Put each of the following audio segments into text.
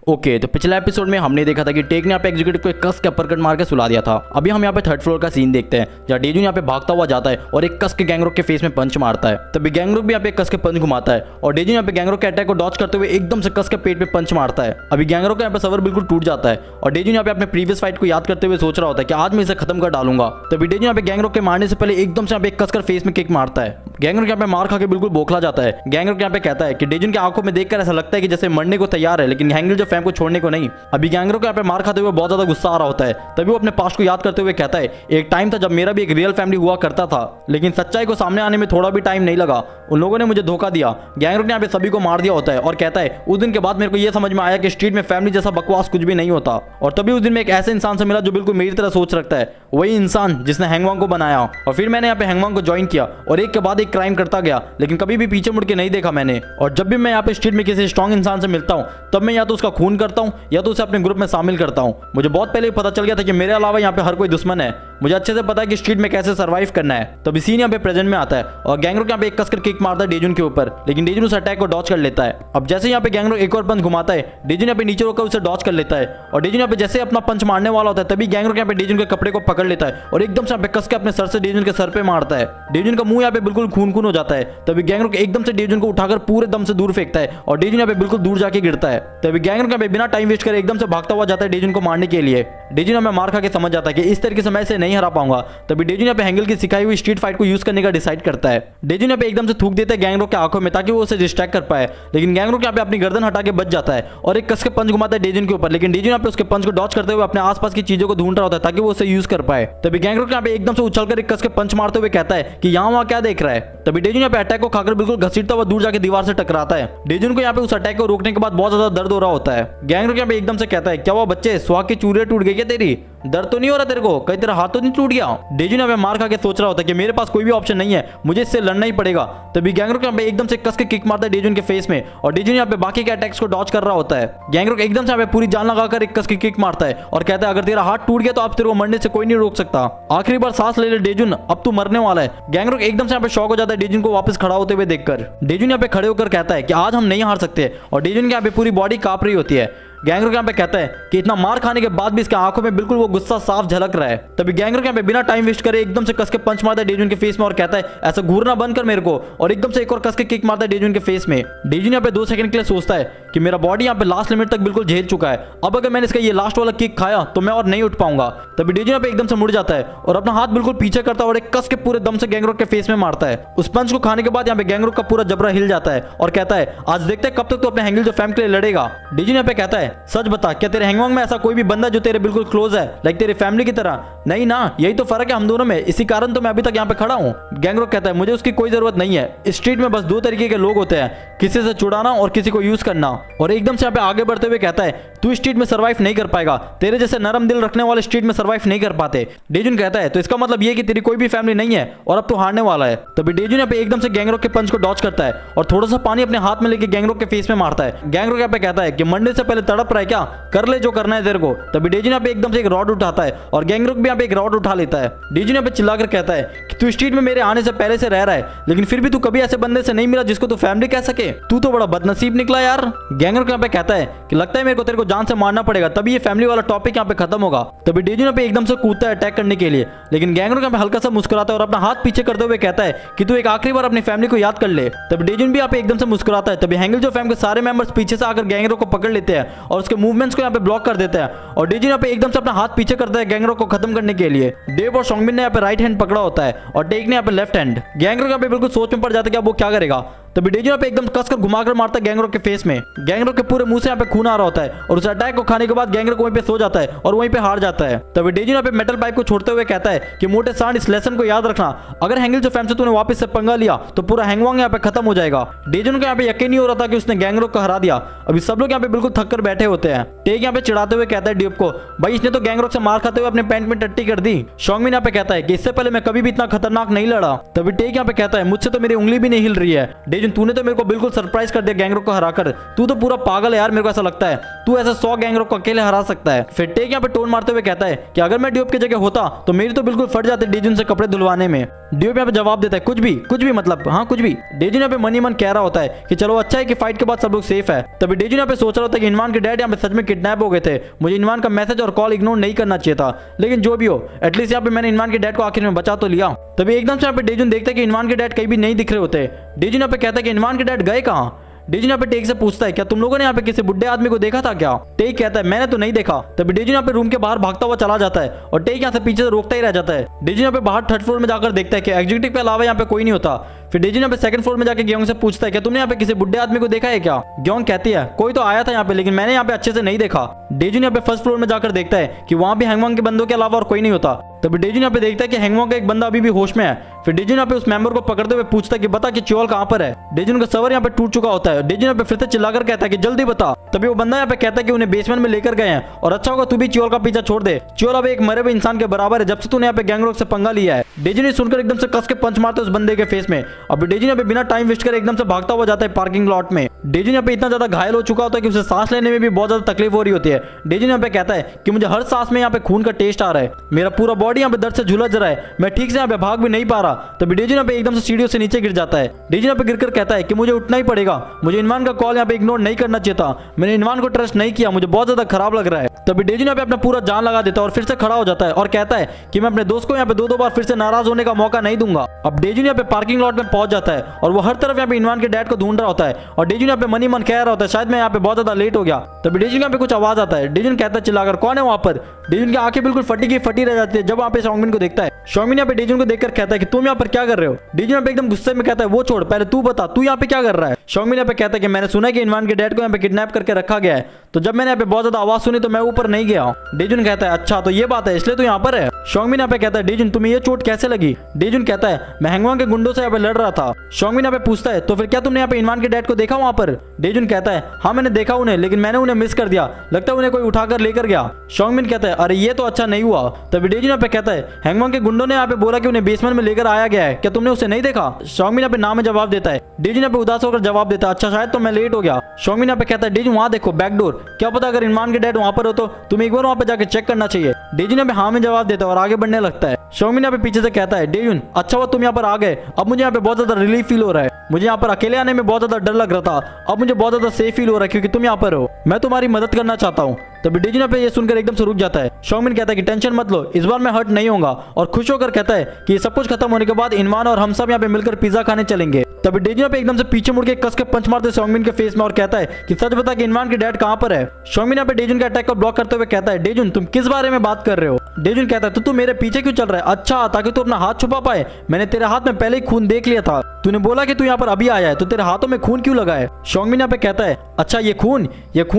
Okay, तो पिछले episode में हमने देखा था कि टेक ने यहाँ पे एग्जीक्यूटिव को एक कस के अपरकट मार के सुला दिया था। अभी हम यहाँ पे थर्ड फ्लोर का सीन देखते हैं जहाँ डेजुन यहाँ पे भागता हुआ जाता है और एक कस के गैंगरोक के फेस में पंच मारता है। तभी गैंगरोक भी यहाँ पे कस के पंच घुमाता है और डेजुन यहाँ पे गैंगरोक के अटैक को डॉच करते हुए एकदम से कस के पेट पे पंच मारता है। अभी गैंगरोक का यहाँ पे सबर बिल्कुल टूट जाता है और डेजुन यहाँ पे अपने प्रीवियस फाइट को याद करते हुए सोच रहा होता है कि आज मैं इसे खत्म कर डालूंगा। तभी डेजुन यहाँ पे गैंगरोक के मारने से पहले एकदम से यहाँ पे कस कर फेस में किक मारता है। गैंगरोक यहाँ पे मार खा के बिल्कुल बौखला जाता है। गैंगरोक यहाँ पे कहता है कि डेजुन की आंखों में देखकर ऐसा लगता है कि जैसे मरने को तैयार है, लेकिन हैंगल जो फैम को छोड़ने को नहीं। अभी गैंगरोक यहाँ पे मार खाते हुए बहुत ज्यादा गुस्सा आ रहा होता है। तभी वो अपने पास्ट को याद करते हुए कहता है, एक टाइम था जब मेरा भी एक रियल फैमिली हुआ करता था, लेकिन सच्चाई को सामने आने में थोड़ा भी टाइम नहीं लगा। उन लोगों ने मुझे धोखा दिया। गैंगरोक ने यहाँ पे सभी को मार दिया होता है और कहता है, उस दिन के बाद मेरे को यह समझ में आया कि स्ट्रीट में फैमिली जैसा बकवास कुछ भी नहीं होता। और तभी उस दिन में एक ऐसे इंसान से मिला जो बिल्कुल मेरी तरह सोच रखता है, वही इंसान जिसने हैंगवांग को बनाया। और फिर मैंने यहाँ पे हैंगवांग को ज्वाइन किया और एक के बाद एक क्राइम करता गया, लेकिन कभी भी पीछे मुड़ के नहीं देखा मैंने। और जब भी मैं यहाँ पे स्ट्रीट में किसी स्ट्रॉन्ग इंसान से मिलता हूँ तब मैं या तो उसका खून करता हूँ या तो उसे अपने ग्रुप में शामिल करता हूँ। मुझे बहुत पहले पता चल गया था कि मेरे अलावा यहाँ पे हर कोई दुश्मन है। मुझे अच्छे से पता है कि स्ट्रीट में कैसे सर्वाइव करना है। तभी सीन यहाँ पे प्रेजेंट में आता है और गैंगरोक यहाँ पे एक कसकर किक मारता है डेजुन के ऊपर, लेकिन डेजुन उस अटैक को डॉच कर लेता है। अब जैसे यहाँ पे गैंगरोक एक और पंच घुमाता है, डेजुन यहाँ पे नीचे रोकर उसे डॉच कर लेता है और डेजुन यहाँ पे जैसे अपना पंच मारने वाला होता है तभी गैंगरोक यहाँ पे डेजुन के कपड़े को पकड़ लेता है और एकदम से यहाँ पे कस के अपने सर से डेजुन के सर पे मारता है। डेजुन का मुंह यहाँ पे बिल्कुल खून खून हो जाता है। तभी गैंगरोक एकदम से डेजुन को उठाकर पूरे दम से दूर फेंकता है और डेजुन यहाँ पे बिल्कुल दूर जाके गिरता है। तभी गैंगरोक यहाँ पे बिना टाइम वेस्ट करे एकदम से भागता हुआ जाता है डेजुन को मारने के लिए। डेजुन हमें मार खा के समझ जाता है कि इस तरीके से मैं इसे नहीं हरा पाऊंगा। तभी डेजुन यहाँ पे हैंगल की सिखाई हुई स्ट्रीट फाइट को यूज करने का डिसाइड करता है। डेजुन यहाँ पे एकदम से थूक देता है गैंगरोक के आंखों में ताकि वो उसे डिस्ट्रैक्ट कर पाए, लेकिन गैंगरोक यहाँ पे अपनी गर्दन हटा के बच जाता है और एक कस के पंच घुमाता है डेजुन के ऊपर, लेकिन डेजुन यहाँ पे उसके पंच को डॉच करते हुए अपने आसपास की चीजों को ढूंढ रहा होता है ताकि वो उसे यूज कर पाए। तभी गैंगरोक यहाँ पे एकदम से उछलकर एक कस के पंच मारते हुए कहता है कि यहाँ वहाँ क्या देख रहा है। तभी डेजुन यहाँ पे अटैक को खाकर बिल्कुल घसीटता हुआ दूर जाके दीवार से टकराता है। डेजुन को यहाँ पे उस अटैक को रोकने के बाद बहुत ज्यादा दर्द हो रहा होता है। गैंगरोक यहाँ पे एकदम से कहता है, क्या हुआ बच्चे, सुहाग की चूड़ियां टूट गई क्या तेरी? दर्द तो नहीं हो रहा तेरे को? कहीं तेरा हाथ तो नहीं टूट गया? डेजुन यहाँ पे मार खा के सोच रहा होता है कि मेरे पास कोई भी ऑप्शन नहीं है, मुझे इससे लड़ना ही पड़ेगा। तभी गैंगरोक यहाँ पे एकदम से कस के किक मारता है डेजुन के फेस में और डेजुन यहाँ पे बाकी के अटैक्स को डॉच कर रहा होता है। गैंगरोक एकदम से यहाँ पे पूरी जान लगाकर एक कस की किक मारता है और कहता है, अगर तेरा हाथ टूट गया तो अब तेरे को मरने से कोई नहीं रोक सकता। आखिरी बार सांस ले ले डेजुन, अब तू मरने वाला है। गैंगरोक एकदम से यहाँ पे शॉक हो जाता है डेजुन को वापस खड़ा होते हुए देखकर। डेजुन यहाँ पे खड़े होकर कहता है कि आज हम नहीं हार सकते और डेजुन की यहाँ पे पूरी बॉडी कांप रही होती है। गैंगरोक यहाँ पे कहता है कि इतना मार खाने के बाद भी इसके आंखों में बिल्कुल वो गुस्सा साफ झलक रहा है। तभी गैंगरोक यहाँ पे बिना टाइम वेस्ट करे एकदम से कस के पंच मारता है डेजुन के फेस में और कहता है, ऐसा घूरना बंद कर मेरे को, और एकदम से एक और कस के किक मारता है डेजुन के फेस में। डेजुन यहाँ पे 2 सेकंड के लिए सोचता है कि मेरा बॉडी यहाँ पे लास्ट लिमिट तक बिल्कुल झेल चुका है, अब अगर मैंने इसका ये लास्ट वाला किक खाया तो मैं और नहीं उठ पाऊंगा। तभी डेजुन यहाँ पे एकदम से मुड़ जाता है और अपना हाथ बिल्कुल पीछे करता है और एक कस के पूरे दम से गैंगरोक के फेस में मारता है। उस पंच को खाने के बाद यहाँ पे गैंगरोक का पूरा जबरा हिल जाता है और कहता है, आज देखते हैं कब तक तो अपने हैंगल जो फैम के लिए लड़ेगा। डेजुन यहाँ पे कहता है, सच बता, क्या तेरे हैंगवांग में ऐसा कोई भी बंदा जो तेरे बिल्कुल क्लोज है, लाइक तेरी फैमिली की तरह? नहीं ना, यही तो फर्क है हम दोनों में, इसी कारण तो मैं अभी तक यहाँ पे खड़ा हूँ। गैंगरोक कहता है, मुझे उसकी कोई जरूरत नहीं है। स्ट्रीट में बस 2 तरीके के लोग होते हैं, किसी से छुड़ाना और किसी को यूज करना। और एकदम से यहाँ पे आगे बढ़ते हुए कहता है, तू स्ट्रीट में सर्वाइव नहीं कर पाएगा, तेरे जैसे नरम दिल रखने वाले स्ट्रीट में सर्वाइव नहीं कर पाते। डेजुन कहता है, तो इसका मतलब ये कि तेरी कोई भी फैमिली नहीं है और अब तू हारने वाला है। तभी डेजुन यहाँ पे एकदम से गैंगरोक के पंच को डॉच करता है और थोड़ा सा पानी अपने हाथ में लेके गैंगरोक के फेस में मारता है। गैंगरोक यहाँ पे कहता है कि मरने से पहले तड़प रहा है क्या, कर ले जो करना है तेरे को। तभी डेजुन यहाँ पे एकदम से एक रॉड उठाता है और गैंगरोक भी यहाँ पे एक रॉड उठा लेता है। डेजुन यहाँ पे चिल्लाकर कहता है कि तू स्ट्रीट में मेरे आने से पहले से रह रहा है, लेकिन फिर भी तू कभी ऐसे बंदे से नहीं मिला जिसको तू फैमिली कह सके, तू तो बड़ा बदनसीब निकला यार। गैंगरोक यहाँ पे कहता है कि लगता है मेरे को तेरे को जान से मारना पड़ेगा, तभी ये फैमिली वाला टॉपिक यहाँ पे खत्म होगा। तभी डेजुन यहाँ पे एकदम से कूदता है अटैक करने के लिए, लेकिन गैंगरोक यहाँ पे हल्का सा मुस्कुराता है और अपना हाथ पीछे करते हुए कहता है कि तू एक आखिरी बार अपनी फैमिली को याद कर ले। तभी डेजुन भी यहाँ पे एकदम से मुस्कुराता है। तभी हैंगल जो फैम के सारे मेंबर्स पीछे से आकर गैंगरोक को पकड़ लेते हैं और उसके मूवमेंट्स को यहाँ पे ब्लॉक कर देते हैं और डेजुन यहाँ पे एकदम से अपना हाथ पीछे करता है गैंगरोक को खत्म करने के लिए। डेव और शोंगबिन ने यहाँ पे राइट हैंड पकड़ा होता है और टेक ने यहाँ पे लेफ्ट हैंड। गैंगरोक यहाँ पे बिल्कुल सोच में पड़ जाता है कि अब वो क्या करेगा। तभी डेजुन यहाँ पे एकदम कसकर घुमाकर मारता है गैंगरोक के फेस में। गैंगरोक के पूरे मुंह से यहाँ पे खून आ रहा होता है और उस अटैक को खाने के बाद गैंगरोक वहीं पे सो जाता है और वहीं पे हार जाता है। तभी डेजुन यहाँ पे मेटल पाइप को छोड़ते हुए कहता है कि मोटे सांड, इस लेसन को याद रखना, अगर हैंगल जो फैम से तूने वापस से पंगा लिया तो पूरा हैंगवांग यहाँ पे खत्म हो जाएगा। डेजुन को यहाँ पे यकीन नहीं हो रहा था कि उसने गैंगरोक को हरा दिया। अभी सब लोग यहाँ पे बिल्कुल थक कर बैठे होते हैं। टेक यहाँ पे चिढ़ाते हुए कहता है ड्यूब को, भाई इसने तो गैंगरोक से मार खाते हुए अपने पैंट में टट्टी कर दी। शोंगबिन यहाँ पे कहता है कि इससे पहले मैं कभी भी इतना खतरनाक नहीं लड़ा। तभी टेक यहाँ पे कहता है, मुझसे तो मेरी उंगली भी नहीं हिल रही है। डेजुन तूने तो मेरे को बिल्कुल सरप्राइज कर दिया गैंगरोक को हराकर, तू तो पूरा पागल है यार, मेरे को ऐसा लगता है तू ऐसे 100 गैंगरोक को अकेले हरा सकता है। फिर टेक यहाँ पे टोन मारते हुए कहता है कि अगर मैं ड्यूब की जगह होता तो मेरी तो बिल्कुल फट जाती डेजुन से कपड़े धुलवाने में। डियो यहाँ पे जवाब देता है कुछ भी मतलब हाँ कुछ भी। डेजुन यहाँ पे मनी मन कह रहा होता है कि चलो अच्छा है कि फाइट के बाद सब लोग सेफ है। तभी डेजुन यहाँ पे सोच रहा होता है कि इनवान के डैड यहाँ पे सच में किडनैप हो गए थे, मुझे इनवान का मैसेज और कॉल इग्नोर नहीं करना चाहिए था, लेकिन जो भी हो एटलीस्ट यहाँ पे मैंने इनवान के डैड को आखिर में बचा तो लिया। तभी एकदम से यहाँ पे डेजुन देखता है कि इनवान के डैड कहीं भी नहीं दिख रहे होते। डेजुन यहाँ पे कहता है कि इनवान के डैड गए कहाँ। डेजुन यहाँ पे टेक से पूछता है क्या तुम लोगों ने यहाँ पे किसी बुड्ढे आदमी को देखा था क्या। टेक कहता है मैंने तो नहीं देखा। तभी डेजुन यहाँ पे रूम के बाहर भागता हुआ चला जाता है और टेक यहाँ से पीछे से रोकता ही रह जाता है। डेजुन यहाँ पे बाहर थर्ड फ्लोर में जाकर देखता है कि एग्जीक्यूटिव के अलावा यहाँ पे कोई नहीं होता। फिर डेजुन यहाँ पे सेकंड फ्लोर में जाकर ग्योंग से पूछता है कि तुमने यहाँ पे किसी बुड्ढे आदमी को देखा है क्या। ग्योंग कहती है कोई तो आया था यहाँ पे लेकिन मैंने यहाँ पे अच्छे से नहीं देखा। डेजुन यहाँ पे फर्स्ट फ्लोर में जाकर देखता है कि वहां भी हैंगवांग के बंदों के अलावा और कोई नहीं होता। तभी डेजुन यहाँ पे देखता है कि हैंगवांग का एक बंदा अभी भी होश में है। फिर डेजुन यहाँ पे उस मेंबर को पकड़ते हुए पूछता है कि बता कि च्योल कहाँ पर है। डेजुन का सवर यहाँ पे टूट चुका होता है। डेजुन यहाँ पे फिर से चिल्लाकर कहता है कि जल्दी बता। तभी वो बंदा यहाँ पे कहता है कि उन्हें बेसमेंट में लेकर गए हैं और अच्छा होगा तू भी च्योल का पीछा छोड़ दे। च्योल अब एक मरे हुए इंसान के बराबर है जब से तूने यहाँ पे गैंगरोक से पंगा लिया है। डेजुन ने सुनकर एकदम से कस के पंच मारते उस बंदे के फेस में। अब डेजुन यहाँ पे बिना टाइम वेस्ट करे एकदम से भागता हुआ जाता है पार्किंग लॉट में। डेजुन यहाँ पे इतना ज्यादा घायल हो चुका होता है कि उसे सांस लेने में भी बहुत ज्यादा तकलीफ हो रही होती है। डेजुन यहाँ पे कहता है कि मुझे हर सांस में यहाँ पे खून का टेस्ट आ रहा है, मेरा पूरा बॉडी यहाँ पे दर्द से झुलस रहा है, मैं ठीक से यहाँ पे भाग भी नहीं पा रहा। तभी डेजुन यहाँ पे एकदम से सीढ़ियों से नीचे गिर जाता है। डेजुन यहाँ पे गिरकर कहता है कि मुझे उठना ही पड़ेगा, मुझे इनवान का कॉल यहाँ पे इग्नोर नहीं करना चाहिए था, मैंने इनवान को ट्रस्ट नहीं किया, मुझे बहुत ज्यादा खराब लग रहा है। तभी डेजुन यहाँ पे अपना पूरा जान लगा देता है और फिर से खड़ा हो जाता है और कहता है कि मैं अपने दोस्त को यहाँ पे दो बार फिर से नाराज होने का मौका नहीं दूंगा। अब डेजुन यहाँ पे पार्किंग लॉट में पहुंच जाता है और वो हर तरफ यहाँ पे इनवान के डैड को ढूंढ रहा होता है और डेजुन यहाँ पे मनी मन कह रहा होता है शायद मैं यहाँ पे बहुत ज्यादा लेट हो गया। तभी डेजुन यहाँ पे कुछ आवाज आता है। डेजुन कहता है चिल्लाकर कौन है वहां पर। डेजुन की आंखें बिल्कुल फटी रह जाती है जब वहां पे शॉन्गमिन को देखता है। शॉन्गमिन यहाँ पे डेजुन को देखकर कहता है कि तुम यहाँ पर क्या कर रहे हो। डेजुन यहाँ पे एकदम गुस्से में कहता है वो छोड़, पहले तू बता तू यहाँ पे क्या कर रहा है। शॉन्गमिन यहाँ पे कहता है कि मैंने सुना है कि इनवान के डैड को यहाँ पे किडनैप करके रखा गया है, तो जब मैंने यहाँ पे बहुत ज्यादा आवाज सुनी तो मैं ऊपर नहीं गया। डेजुन कहता है अच्छा तो ये बात है इसलिए तू यहाँ पर है। शॉन्गमिन यहाँ पे कहता है डेजुन तुम्हें ये चोट कैसे लगी। डेजुन कहता है मैं हैंगवांग के गुंडों से यहाँ पे लड़ रहा था। शॉन्गमिन यहाँ पे पूछता है तो फिर क्या तुमने यहाँ पे इनवान के डैड को देखा वहां पर। डेजुन कहता है हाँ मैंने देखा उन्हें, लेकिन मैंने उन्हें मिस कर दिया, लगता है उन्हें कोई उठाकर लेकर गया। शॉन्गमिन कहता है अरे ये तो अच्छा नहीं हुआ। तभी डेजुन यहाँ पे कहता है हैंगवांग के गुंडों ने यहाँ पे बोला कि उन्हें बेसमेंट में लेकर आया गया है, क्या तुमने उसे नहीं देखा। शॉन्गमिन यहाँ पे ना में जवाब देता है। डेजुन यहाँ पे उदास होकर जवाब देता है अच्छा शायद तो मैं लेट हो गया। शॉन्गमिन यहाँ पे कहता है डेजुन वहां देखो बैकडोर, क्या पता अगर इनवान के डैड वहां पर हो तो तुम्हें एक बार वहां पे जाकर चेक करना चाहिए। डेजुन यहाँ पे हाँ में जवाब देता है और आगे बढ़ने लगता है। शॉन्गमिन यहाँ पे पीछे से कहता है डेजुन अच्छा हुआ तुम यहाँ पर आ गए, अब मुझे यहाँ पे बहुत ज्यादा रिलीफ फील हो रहा है, मुझे यहाँ पर अकेले आने में बहुत ज्यादा डर लग रहा था, अब मुझे बहुत ज्यादा सेफ फील हो रहा है क्योंकि तुम यहाँ पर हो, मैं तुम्हारी मदद करना चाहता हूँ। तभी डेजुन यहाँ पे ये सुनकर एकदम से रुक जाता है। शॉन्गमिन कहता है कि टेंशन मत लो, इस बार मैं हर्ट नहीं होगा और खुश होकर कहता है कि सब कुछ खत्म होने के बाद इनवान और हम सब यहाँ पे मिलकर पिज्जा खाने चलेंगे। तभी डेजुन यहाँ पे एकदम से पीछे मुड़ के कस के पंच मारते शॉन्गमिन के फेस में और कहता है कि सच बता कि इनवान के डैड कहाँ पर है। शॉन्गमिन यहाँ पे डेजुन के अटैक को ब्लॉक करते हुए कहता है डेजुन तुम किस बारे में बात कर रहे हो। डेजुन कहता है तो तू मेरे पीछे क्यों चल रहा है, अच्छा ताकि तू अपना हाथ छुपा पाए, मैंने तेरे हाथ में पहले ही खून देख लिया था, तूने बोला कि तू यहाँ पर अभी आया है तो तेरे हाथों में खून क्यों लगा है। शॉन्गमिन यहाँ पे कहता है अच्छा ये खून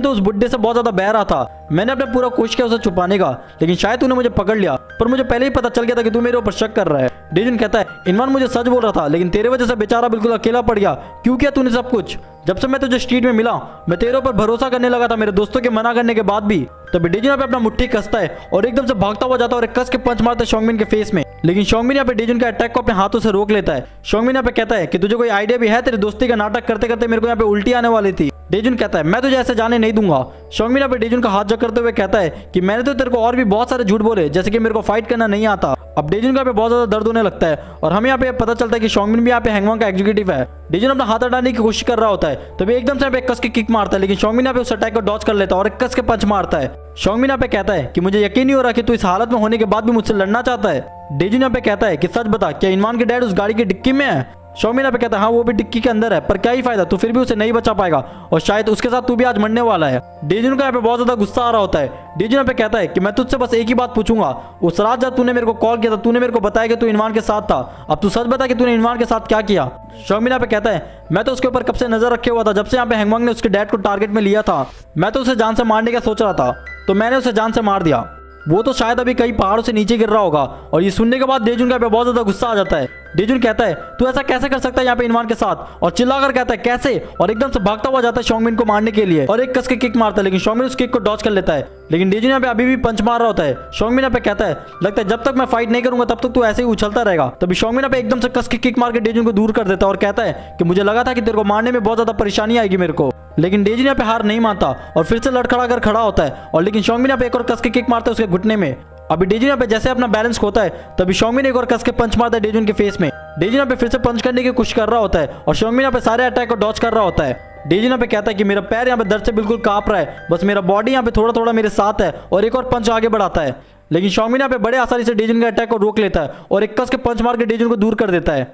तो उस बुड्ढे से बहुत ज्यादा बह रहा था, मैंने अपना पूरा कोशिश किया उसे छुपाने का, लेकिन शायद तूने मुझे पकड़ लिया, पर मुझे पहले ही पता चल गया था कि तू मेरे ऊपर शक कर रहा है। डेजुन कहता है इनवान मुझे सच बोल रहा था, लेकिन तेरे वजह से बेचारा बिल्कुल अकेला पड़ गया, क्यों किया तूने सब कुछ। जब से मैं तुझे स्ट्रीट में मिला मैं तेरे ऊपर भरोसा करने लगा था मेरे दोस्तों के मना करने के बाद भी। तभी डेजुन यहाँ पे अपना मुट्ठी कसता है और एकदम से भागता हुआ जाता है और एक कस के पंच मारता है शॉन्गमिन के फेस में, लेकिन शॉन्गमिन यहाँ पे डेजुन के अटैक को अपने हाथों से रोक लेता है। शॉन्गमिन यहाँ पे कहता है कि तुझे कोई आइडिया भी है, तेरी दोस्ती का नाटक करते करते मेरे को यहाँ पे उल्टी आने वाली थी। डेजुन कहता है मैं तुझे ऐसे जाने नहीं दूंगा। शॉन्गमिन यहाँ पे डेजुन का हाथ जकड़ते करते हुए कहता है कि मैंने तो तेरे को और भी बहुत सारे झूठ बोले, जैसे कि मेरे को फाइट करना नहीं आता। अब डेजुन का बहुत ज्यादा दर्द होने लगता है और हमें यहाँ पे पता चलता है कि शॉन्गमिन भी यहाँ पे हैंगवांग का एग्जीक्यूटिव है। डेजुन अपना हाथ हटाने की कोशिश कर रहा होता है, तभी एकदम से यहाँ पे कस के किक मारता है, लेकिन शॉन्गमिन यहाँ पे उस अटैक को डॉज कर लेता है और एक कस के पंच मारता है। शॉन्गमिन यहाँ पे कहता है कि मुझे यकीन नहीं हो रहा कि तू इस हालत में होने के बाद भी मुझसे लड़ना चाहता है। डेजुन यहाँ पे कहता है कि सच बता क्या इनवान के डैड उस गाड़ी की डिक्की में है। शॉन्गमिन यहाँ पे कहता है हाँ वो भी डिक्की के अंदर है, पर क्या ही फायदा, तू फिर भी उसे नहीं बचा पाएगा और शायद उसके साथ तू भी आज मरने वाला है। डेजुन का यहाँ पे बहुत ज्यादा गुस्सा आ रहा होता है। डेजुन यहाँ पे कहता है कि मैं तुझसे बस एक ही बात पूछूंगा, उस रात जब तूने मेरे को कॉल किया था तूने मेरे को बताया कि तू इनवान के साथ था, अब तू सच बता कि तूने इनवान के साथ क्या किया। शॉन्गमिन यहाँ पे कहता है मैं तो उसके ऊपर कब से नजर रखे हुआ था, जब से यहाँ पे हैंगवांग ने उसके डैड को टारगेट में लिया था, मैं तो उसे जान से मारने का सोच रहा था, तो मैंने उसे जान से मार दिया, वो तो शायद अभी कई पहाड़ों से नीचे गिर रहा होगा। और ये सुनने के बाद डेजुन का बहुत ज्यादा गुस्सा आ जाता है। डेजुन कहता है तू ऐसा कैसे कर सकता है यहाँ पे इनवान के साथ, और चिल्लाकर कहता है कैसे, और एकदम से भागता हुआ जाता है शॉन्गमिन को मारने के लिए और एक कस के किक मारता है, लेकिन शॉन्गमिन उस किक को डॉज कर लेता है। लेकिन डेजुन यहाँ पे अभी भी पंच मार रहा होता है। शॉन्गमिन यहाँ पे कहता है लगता है जब तक मैं फाइट नहीं करूंगा तब तक तू ऐसे ही उछलता रहेगा। तभी शॉन्गमिन यहाँ पे एकदम से कस के किक मार के डेजुन को दूर कर देता है और कहता है कि मुझे लगा था कि तेरे को मारने में बहुत ज्यादा परेशानी आएगी मेरे को, लेकिन डेजुन यहाँ पे हार नहीं मानता और फिर से लड़खड़ा कर खड़ा होता है। और लेकिन शॉन्गमिन यहाँ पे एक और कस के किक मारता है उसके घुटने में। अभी डेजुन यहाँ पे जैसे अपना बैलेंस खोता है तभी शॉन्गमिन एक और कस के पंच मारता है डेजुन के फेस में। डेजुन यहाँ पे फिर से पंच करने की कोशिश कर रहा होता है और शॉन्गमिन यहाँ पे सारे अटैक को डॉच कर रहा होता है। डेजुन यहाँ पे कहता है कि मेरा पैर यहाँ पे दर्द से बिल्कुल कांप रहा है, बस मेरा बॉडी यहाँ पे थोड़ा थोड़ा मेरे साथ है, और एक और पंच आगे बढ़ाता है। लेकिन शॉन्गमिन यहाँ पे बड़े आसानी से डेजुन के अटैक को रोक लेता है और एक कस के पंच मार के डेजुन को दूर कर देता है।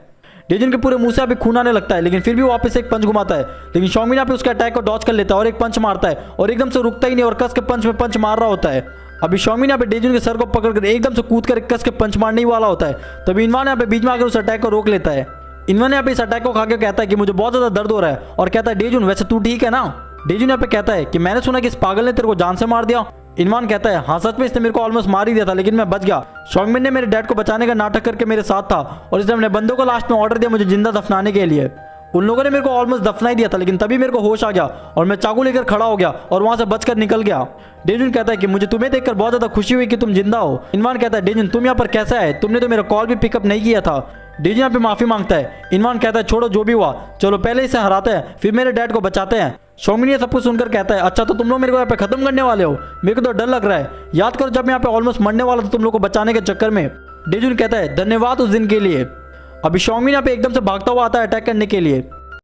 डेजुन के पूरे मुंह से यहाँ पे खून आने लगता है, लेकिन फिर भी वापस एक पंच घुमाता है। लेकिन शॉन्गमिन यहाँ पे उसके अटैक को डॉच कर लेता है और एक पंच मारता है और एकदम से रुकता ही नहीं और कस के पंच में पंच मार रहा होता है। अभी शॉन्गमिन यहाँ पे डेजुन के सर को पकड़कर एकदम से कूद कर कस के पंच मारने ही वाला होता है। तभी इनवान यहाँ पे बीच में आकर उस अटैक को रोक लेता है। इनवान यहाँ पे इस अटैक को खा के कहता है कि मुझे बहुत ज्यादा दर्द हो रहा है और कहता है डेजुन वैसे तू ठीक है ना। डेजुन यहाँ पे कहता है कि मैंने सुना कि इस पागल ने तेरे को जान से मार दिया। इनवान कहता है हाँ सच में इसने मेरे को ऑलमोस्ट मार ही दिया था, लेकिन मैं बच गया। शॉन्गमिन ने मेरे डैड को बचाने का नाटक करके मेरे साथ था और इसने अपने बंदों को लास्ट में ऑर्डर दिया मुझे जिंदा दफनाने के लिए। उन लोगों ने मेरे को ऑलमोस्ट दफना ही दिया था, लेकिन तभी मेरे को होश आ गया और मैं चाकू लेकर खड़ा हो गया और वहां से बचकर निकल गया। डेजुन कहता है कि मुझे तुम्हें देखकर बहुत ज्यादा खुशी हुई कि तुम जिंदा हो। इनवान कहता है डेजुन तुम यहाँ पर कैसे आए, तुमने तो मेरा कॉल भी पिकअप नहीं किया था। डेजुन यहाँ पे माफी मांगता है। इनवान कहता है छोड़ो जो भी हुआ, चलो पहले इसे हराते हैं फिर मेरे डैड को बचाते हैं। शॉन्गमिन ये सब कुछ सुनकर कहता है अच्छा तो तुम लोग मेरे को यहाँ पे खत्म करने वाले हो, मेरे को तो डर लग रहा है। याद करो जब मैं यहाँ पे ऑलमोस्ट मरने वाला था तुम लोग को बचाने के चक्कर में। डेजुन कहता है धन्यवाद उस दिन के लिए। अभी शॉन्गमिन यहाँ पे एकदम से भागता हुआ आता है अटैक करने के लिए।